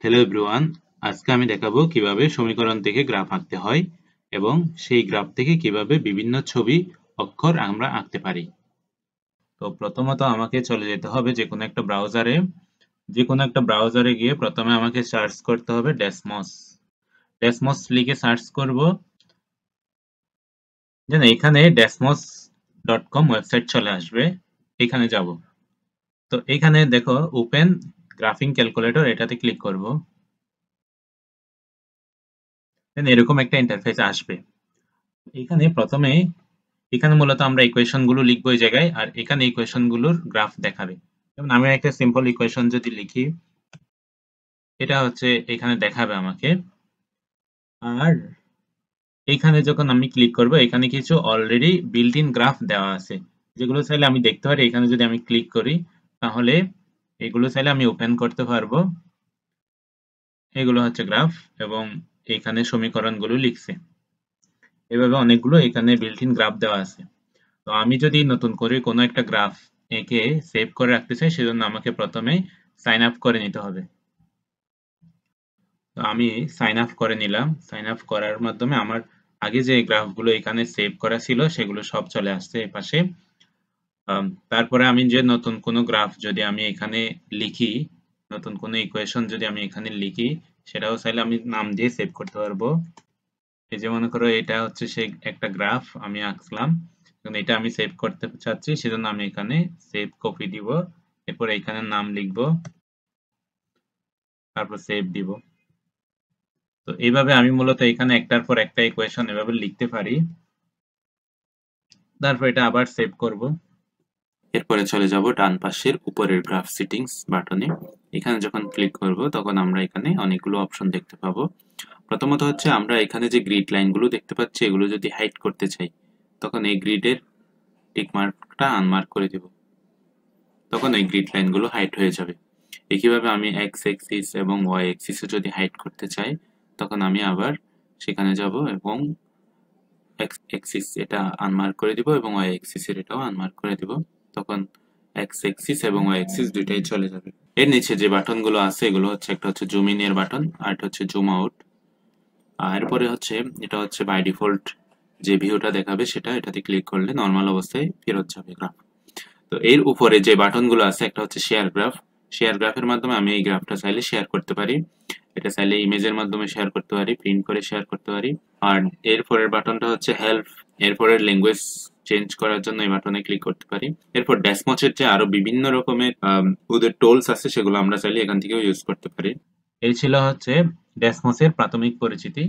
Hello everyone, আজকে আমি দেখাবো কিভাবে সমীকরণ থেকে গ্রাফ আঁকতে হয় এবং সেই গ্রাফ থেকে কিভাবে বিভিন্ন ছবি অক্ষর আমরা আঁকতে পারি। তো প্রথমত আমাকে চলে যেতে হবে যে কোনো একটা ব্রাউজারে গিয়ে প্রথমে আমাকে সার্চ করতে হবে ডেসমস। ডেসমস লিখে সার্চ করব। যেন এখানে desmos.com ওয়েবসাইট চলে আসবে, এখানে যাব। তো এখানে দেখো ওপেন গ্রাফিং ক্যালকুলেটর, এটাতে ক্লিক করব। এরকম একটা ইন্টারফেস আসবে। এখানে মূলত আমরা ইকুয়েশন গুলো লিখবো এই জায়গায়, আর এখানে ইকুয়েশন গুলোর গ্রাফ দেখাবে। যেমন আমি একটা সিম্পল ইকুয়েশন যদি লিখি, এটা হচ্ছে এখানে দেখাবে আমাকে। আর এখানে যখন আমি ক্লিক করব, এখানে কিছু অলরেডি বিল্ট ইন গ্রাফ দেওয়া আছে, যেগুলো চাইলে আমি দেখতে পারি। এখানে যদি আমি ক্লিক করি, তাহলে এগুলো চাইলে আমি ওপেন করতে পারবো। এগুলো হচ্ছে গ্রাফ, এবং এখানে সমীকরণগুলো লিখছে। এভাবে অনেকগুলো এখানে বিল্ট ইন গ্রাফ দেওয়া আছে। তো আমি যদি নতুন করে কোনো একটা গ্রাফ এঁকে সেভ করে রাখতে চাই, সেজন্য আমাকে প্রথমে সাইন আপ করে নিতে হবে। তো আমি সাইন আপ করে নিলাম। সাইন আপ করার মাধ্যমে আমার আগে যে গ্রাফগুলো এখানে সেভ করা ছিল সেগুলো সব চলে আসছে এই পাশে। তারপরে আমি যে নতুন কোনো গ্রাফ যদি আমি এখানে লিখি, নতুন কোনো ইকুয়েশন যদি আমি এখানে লিখি, সেটাও চাইলে আমি নাম দিয়ে সেভ করতে পারবো। এই যে মনে করো এটা হচ্ছে সেই একটা গ্রাফ আমি আঁকলাম, এটা আমি সেভ করতে চাচ্ছি, সেজন্য আমি এখানে সেভ কপি দিব, এরপর এখানে নাম লিখব, তারপর সেভ দিব। তো এইভাবে আমি মূলত এখানে একটার পর একটা ইকুয়েশন এভাবে লিখতে পারি। তারপর এটা আবার সেভ করব। এরপরে চলে যাব ডান পাশের উপরের গ্রাফ সেটিংস বাটনে। এখানে যখন ক্লিক করব, তখন আমরা এখানে অনেকগুলো অপশন দেখতে পাবো। প্রথমত হচ্ছে আমরা এখানে যে গ্রিড লাইনগুলো দেখতে পাচ্ছি, এগুলো যদি হাইড করতে চাই, তখন এই গ্রিডের টিক মার্কটা আনমার্ক করে দেব, তখন এই গ্রিড লাইনগুলো হাইড হয়ে যাবে। একইভাবে আমি এক্স এক্সিস এবং ওয়াই এক্সিসে যদি হাইড করতে চাই, তখন আমি আবার সেখানে যাব এবং এক্স এক্সিস এটা আনমার্ক করে দিব এবং ওয়াই এক্সিসের এটাও আনমার্ক করে দিব, তখন এক্স এক্সিস এবং ওয়াই এক্সিস দুইটাই চলে যাবে। এর নিচে যে বাটনগুলো আছে, এগুলো হচ্ছে একটা হচ্ছে জুম ইন এর বাটন, আর একটা হচ্ছে জুম আউট। আর এরপরে হচ্ছে এটা হচ্ছে বাই ডিফল্ট যে ভিউটা দেখাবে সেটা, এটাতে ক্লিক করলে নর্মাল অবস্থায় ফেরত যাবে গ্রাফ। তো এর উপরে যে বাটনগুলো আছে, একটা হচ্ছে শেয়ার গ্রাফ। শেয়ার গ্রাফের মাধ্যমে আমি এই গ্রাফটা চাইলে শেয়ার করতে পারি। এটা চাইলে ইমেজের মাধ্যমে শেয়ার করতে পারি, প্রিন্ট করে শেয়ার করতে পারি। আর এর পরের বাটনটা হচ্ছে হেল্প, এরপরের ল্যাঙ্গুয়েজ চেঞ্জ করার জন্য এই বাটনে ক্লিক করতে পারি। এরপর ড্যাশমোচের যে আরো বিভিন্ন রকমের ওদের টুলস আছে, সেগুলো আমরা চাইলে এখান থেকেও ইউজ করতে পারি। এই ছিল হচ্ছে ড্যাশমোচের প্রাথমিক পরিচিতি।